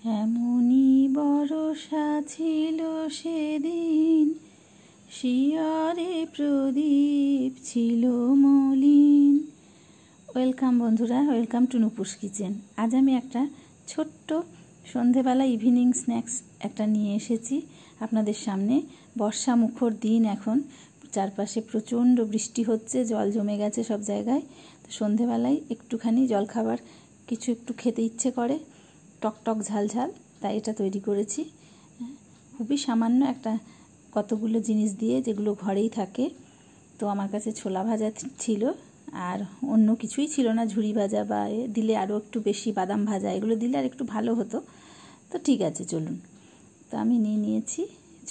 এমনি বরষা ছিল সেদিন, শিয়রে প্রদীপ ছিল মলিন। ওয়েলকাম বন্ধুরা, ওয়েলকাম টু নুপুরস কিচেন। আজ আমি একটা ছোট্ট সন্ধেবেলা ইভিনিং স্ন্যাক্স একটা নিয়ে এসেছি আপনাদের সামনে। বর্ষা মুখর দিন, এখন চারপাশে প্রচণ্ড বৃষ্টি হচ্ছে, জল জমে গেছে সব জায়গায়। তো সন্ধেবেলায় একটুখানি জলখাবার কিছু একটু খেতে ইচ্ছে করে, টকটক ঝাল ঝাল, তাই এটা তৈরি করেছি। খুবই সামান্য একটা কতগুলো জিনিস দিয়ে, যেগুলো ঘরেই থাকে। তো আমার কাছে ছোলা ভাজা ছিল, আর অন্য কিছুই ছিল না। ঝুড়ি ভাজা বা দিলে আরও একটু বেশি, বাদাম ভাজা এগুলো দিলে আর একটু ভালো হতো। তো ঠিক আছে, চলুন। তো আমি নিয়ে নিয়েছি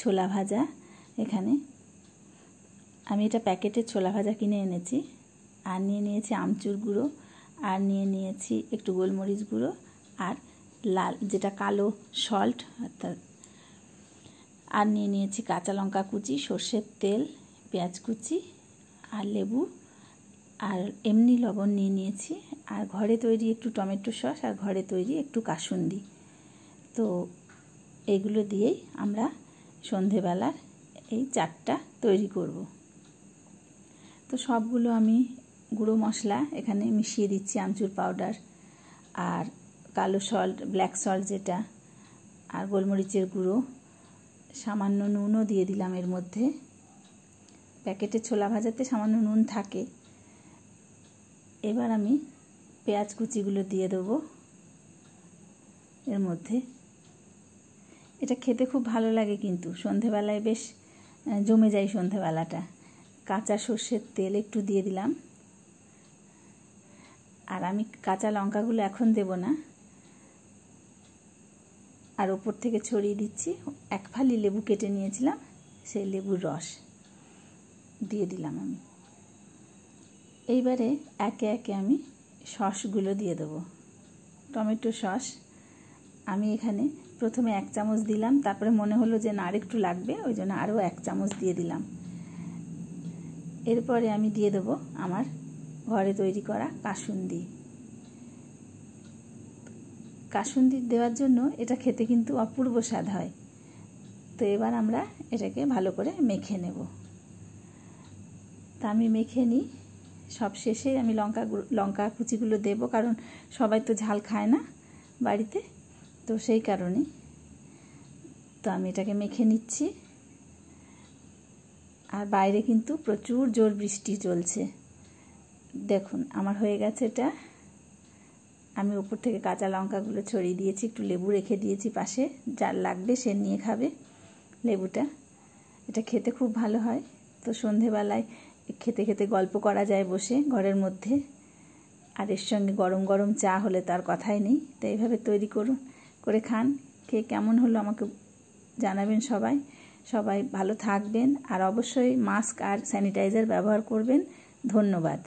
ছোলা ভাজা। এখানে আমি এটা প্যাকেটের ছোলা ভাজা কিনে এনেছি। আর নিয়ে নিয়েছি আমচুর গুঁড়ো, আর নিয়ে নিয়েছি একটু গোলমরিচ গুঁড়ো, আর লাল যেটা কালো সল্ট, অর্থাৎ আর নিয়ে নিয়েছি কাঁচা লঙ্কা কুচি, সর্ষের তেল, পেঁয়াজ কুচি, আর লেবু, আর এমনি লবণ নিয়ে নিয়েছি, আর ঘরে তৈরি একটু টমেটো সস, আর ঘরে তৈরি একটু কাসুন্দি। তো এগুলো দিয়েই আমরা সন্ধেবেলার এই চাটটা তৈরি করব। তো সবগুলো আমি গুঁড়ো মশলা এখানে মিশিয়ে দিচ্ছি, আমচুর পাউডার আর কালো সল্ট, ব্ল্যাক সল্ট যেটা, আর গোলমরিচের গুঁড়ো, সামান্য নুনও দিয়ে দিলাম এর মধ্যে। প্যাকেটের ছোলা ভাজাতে সামান্য নুন থাকে। এবার আমি পেঁয়াজ কুচিগুলো দিয়ে দেবো এর মধ্যে। এটা খেতে খুব ভালো লাগে, কিন্তু সন্ধেবেলায় বেশ জমে যায় সন্ধেবেলাটা। কাঁচা সর্ষের তেল একটু দিয়ে দিলাম, আর আমি কাঁচা লঙ্কাগুলো এখন দেব না, আর ওপর থেকে ছড়িয়ে দিচ্ছি এক ফালি লেবু কেটে নিয়েছিলাম, সেই লেবুর রস দিয়ে দিলাম আমি। এইবারে একে একে আমি সসগুলো দিয়ে দেবো। টমেটো সস আমি এখানে প্রথমে 1 চামচ দিলাম, তারপরে মনে হলো যে না, আরেকটু লাগবে, ওই জন্য আরও 1 চামচ দিয়ে দিলাম। এরপরে আমি দিয়ে দেবো আমার ঘরে তৈরি করা কাসুন্দি। কাসুন্দি দেওয়ার জন্য এটা খেতে কিন্তু অপূর্ব স্বাদ হয়। তো এবার আমরা এটাকে ভালো করে মেখে নেব। তা আমি মেখে নিই। সব শেষে আমি লঙ্কা কুচিগুলো দেব, কারণ সবাই তো ঝাল খায় না বাড়িতে, তো সেই কারণে। তো আমি এটাকে মেখে নিচ্ছি। আর বাইরে কিন্তু প্রচুর জোর বৃষ্টি চলছে। দেখুন আমার হয়ে গেছে এটা। আমি উপর থেকে কাঁচা লঙ্কাগুলো ছড়িয়ে দিয়েছি, একটু লেবু রেখে দিয়েছি পাশে, যার লাগবে সে নিয়ে খাবে লেবুটা। এটা খেতে খুব ভালো হয়। তো সন্ধেবেলায় খেতে খেতে গল্প করা যায় বসে ঘরের মধ্যে, আর এর সঙ্গে গরম গরম চা হলে তার কথাই নেই। তো এইভাবে তৈরি করে খান। খেয়ে কেমন হলো আমাকে জানাবেন সবাই। সবাই ভালো থাকবেন, আর অবশ্যই মাস্ক আর স্যানিটাইজার ব্যবহার করবেন। ধন্যবাদ।